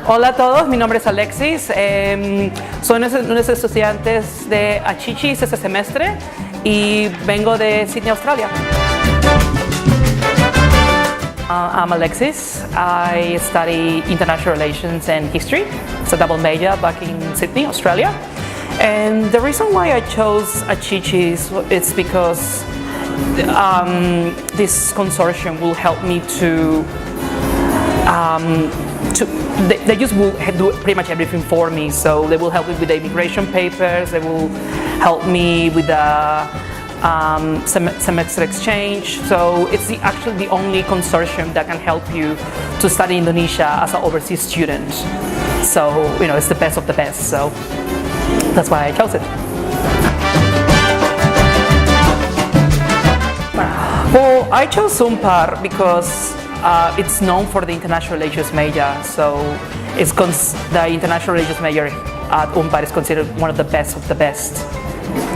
Hola a todos, mi nombre es Alexis, soy uno de los estudiantes de ACICICS este semestre y vengo de Sydney, Australia. I'm Alexis. I study International Relations and History. It's a double major back in Sydney, Australia. And the reason why I chose ACICICS is because this consortium will help me they just will do pretty much everything for me. So they will help me with the immigration papers, they will help me with the semester exchange. So it's actually the only consortium that can help you to study in Indonesia as an overseas student. So, you know, it's the best of the best. So that's why I chose it. Well, I chose Unpar because it's known for the international relations major. So the international relations major at Unpar is considered one of the best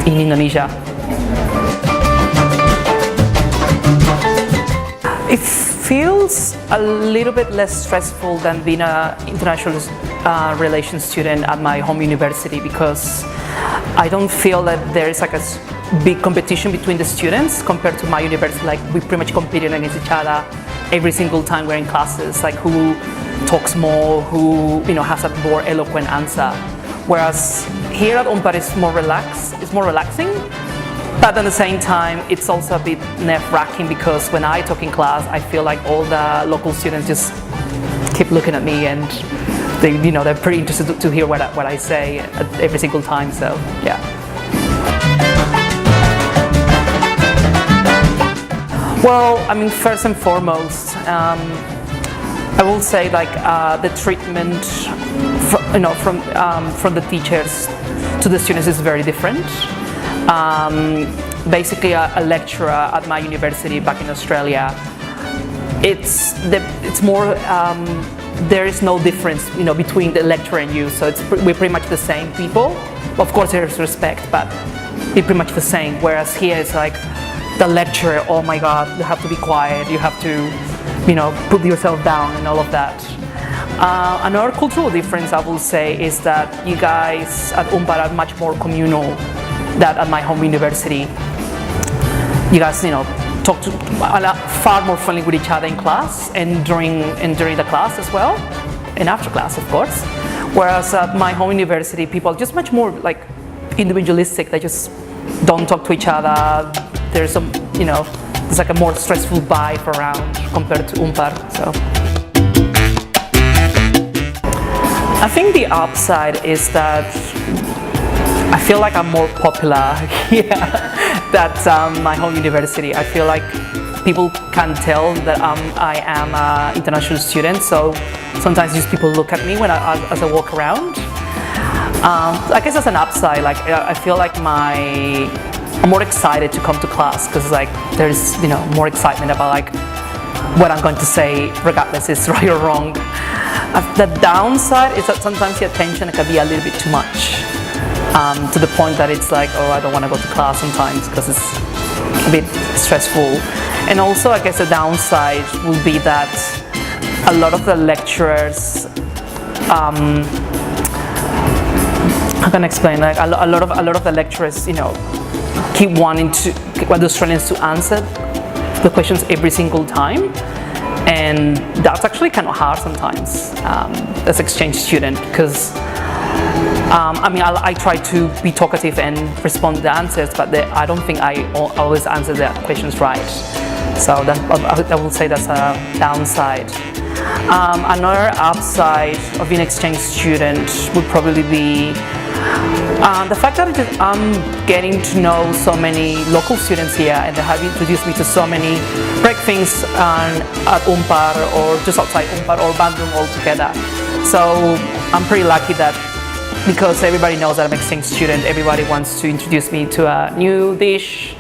in Indonesia. It feels a little bit less stressful than being an international relations student at my home university because I don't feel that there is like a big competition between the students compared to my university. Like we pretty much competing against each other every single time we're in classes, like who talks more, who has a more eloquent answer. Whereas here at Unpar it's more relaxing, but at the same time it's also a bit nerve-wracking because when I talk in class I feel like all the local students just keep looking at me and they're pretty interested to hear what I say every single time, so yeah. Well, I mean, first and foremost, I will say like the treatment from the teachers to the students is very different. Basically, a lecturer at my university back in Australia, it's more. There is no difference, between the lecturer and you. So we're pretty much the same people. Of course, there's respect, but we're pretty much the same. Whereas here, it's like the lecturer. Oh my God, you have to be quiet. You have to, put yourself down and all of that. Another cultural difference I will say is that you guys at Unpar are much more communal than at my home university. You guys, talk to far more friendly with each other in class and during the class as well, and after class, of course. Whereas at my home university, people are just much more like individualistic. They just don't talk to each other. There's there's like a more stressful vibe around compared to Unpar. So I think the upside is that I feel like I'm more popular here than my home university. I feel like people can tell that I am an international student, so sometimes just people look at me as I walk around. I guess that's an upside. Like I feel like I'm more excited to come to class because like there's more excitement about like what I'm going to say, regardless it's right or wrong. The downside is that sometimes the attention can be a little bit too much. To the point that it's like, oh, I don't want to go to class sometimes because it's a bit stressful. And also, I guess the downside will be that a lot of the lecturers, how can I explain? Like a lot of the lecturers, keep wanting the Australians to answer the questions every single time, and that's actually kind of hard sometimes as exchange student because. I try to be talkative and respond to the answers, but I don't think I always answer the questions right. So I will say that's a downside. Another upside of being an exchange student would probably be the fact that I'm getting to know so many local students here, and they have introduced me to so many great things at Unpar or just outside Unpar or Bandung altogether. So I'm pretty lucky that because everybody knows that I'm an exchange student, everybody wants to introduce me to a new dish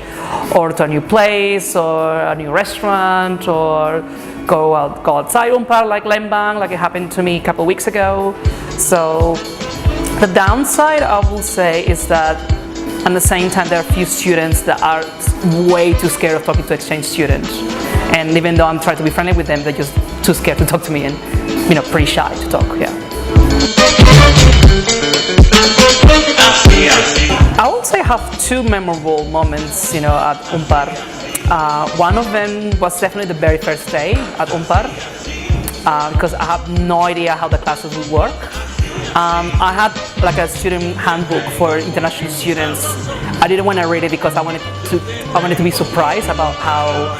or to a new place or a new restaurant or go outside Unpar like Lembang, like it happened to me a couple of weeks ago. So the downside I will say is that at the same time there are a few students that are way too scared of talking to exchange students. And even though I'm trying to be friendly with them, they're just too scared to talk to me and pretty shy to talk, yeah. I would say I have two memorable moments, at Unpar. One of them was definitely the very first day at Unpar, because I have no idea how the classes would work. I had like a student handbook for international students. I didn't want to read it because I wanted to be surprised about how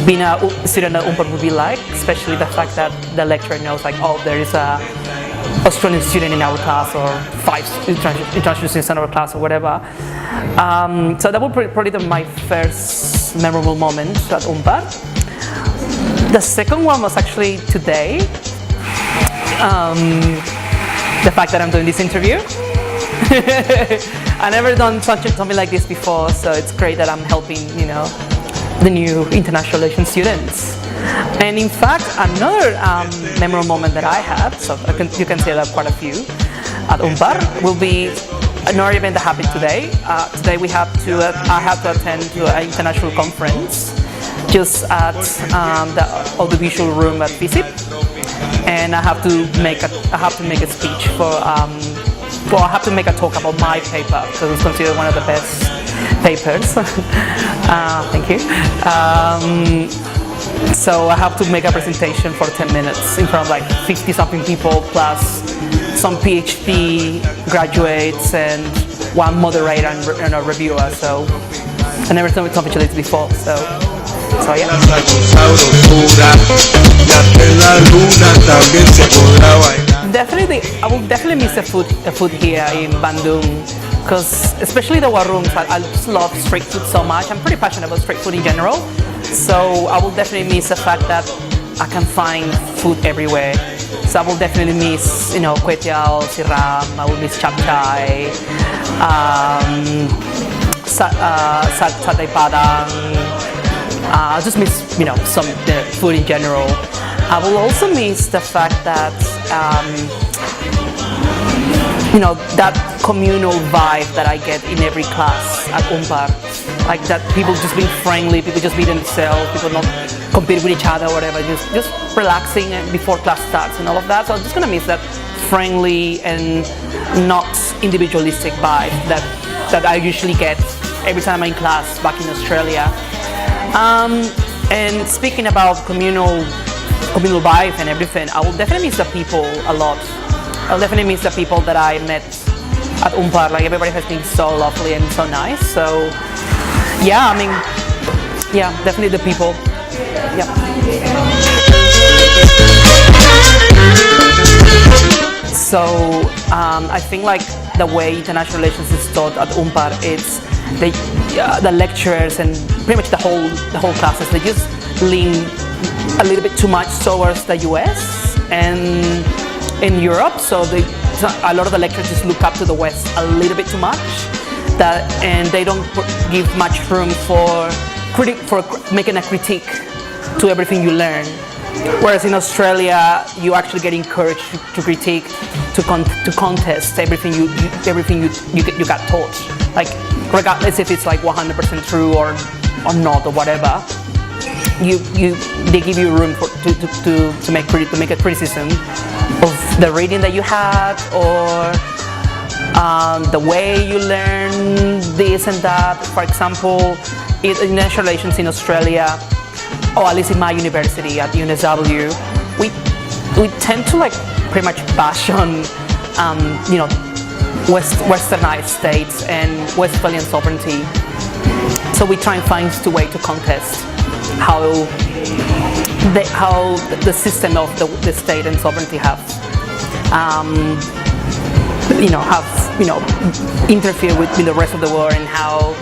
being a student at Unpar would be like, especially the fact that the lecturer knows like, oh, there is a Australian student in our class or 5 international students in our class or whatever. So that would probably be my first memorable moment at Unpar. The second one was actually today. The fact that I'm doing this interview. I never done something like this before, so it's great that I'm helping, the new international relations students. And in fact, another memorable moment that I had, so you can say that quite a few, at Unpar, will be another event that happened today. Today I had to attend to an international conference just at the audiovisual room at FISIP, and I have to make a speech for. I have to make a talk about my paper because it's considered one of the best papers. Thank you. So I have to make a presentation for 10 minutes in front of like 50-something people plus some PhD graduates and one moderator and a reviewer. So I never done something like this before. So yeah. Definitely, I will definitely miss the food here in Bandung, because especially the warungs, I just love street food so much. I'm pretty passionate about street food in general, so I will definitely miss the fact that I can find food everywhere. So I will definitely miss, kway teow, siram. I will miss chap chai, satay padang. I just miss, some food in general. I will also miss the fact that, that communal vibe that I get in every class at Unpar. Like that people just being friendly, people just being themselves, people not competing with each other or whatever, just relaxing before class starts and all of that. So I'm just gonna miss that friendly and not individualistic vibe that I usually get every time I'm in class back in Australia. And speaking about communal vibe and everything, I will definitely miss the people a lot. I'll definitely miss the people that I met at Unpar. Like everybody has been so lovely and so nice. So yeah, definitely the people. Yeah. So I think like the way international relations is taught at Unpar, it's the lecturers and pretty much the whole classes, they just lean a little bit too much towards the US and in Europe. So a lot of the lecturers just look up to the West a little bit too much, and they don't give much room for making a critique to everything you learn. Whereas in Australia, you actually get encouraged to critique, to contest everything you got taught. Like regardless if it's like 100% true or not or whatever, they give you room to make a criticism of the reading that you had or the way you learn this and that. For example, in international relations in Australia, or at least in my university at UNSW, we tend to like pretty much bash on westernized states and Westphalian sovereignty. So we try and find a way to contest how the system of the state and sovereignty have interfere with the rest of the world, and how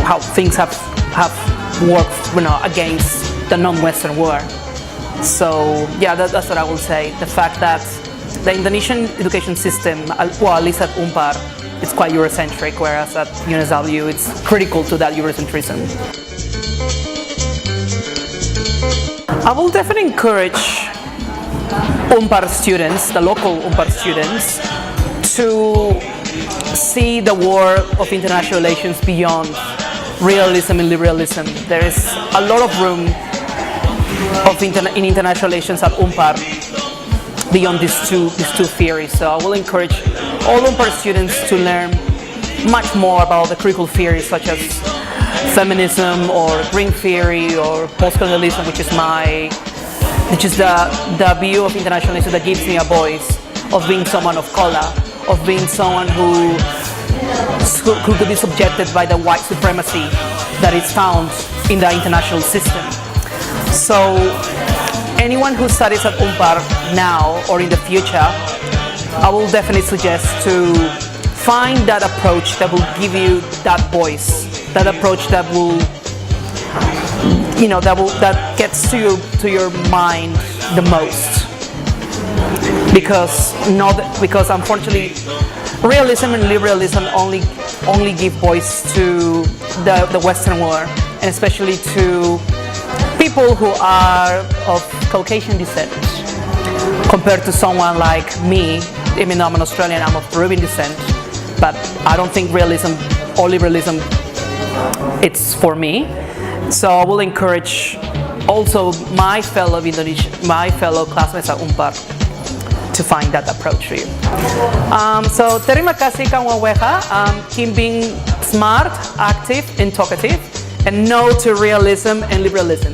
how things have worked against the non-Western world. So yeah, that's what I will say. The fact that the Indonesian education system, well, at least at Unpar, it's quite Eurocentric, whereas at UNSW it's critical to that Eurocentrism. I will definitely encourage Unpar students, the local Unpar students, to see the world of international relations beyond realism and liberalism. There is a lot of room in international relations at Unpar beyond these two theories. So I will encourage all Unpar students to learn much more about the critical theories such as feminism or green theory or post-colonialism, which is the view of internationalism that gives me a voice of being someone of color, of being someone who could be subjected by the white supremacy that is found in the international system. So anyone who studies at Unpar now or in the future, I will definitely suggest to find that approach that will give you that voice, that approach that will, that gets to your mind the most. Because unfortunately, realism and liberalism only give voice to the Western world, and especially to people who are of Caucasian descent, compared to someone like me. Even though I'm an Australian, I'm of Peruvian descent, but I don't think realism or liberalism it's for me. So I will encourage also my fellow classmates at Unpar to find that approach for you. So terima kasih KawanWH. Keep being smart, active, and talkative, and no to realism and liberalism.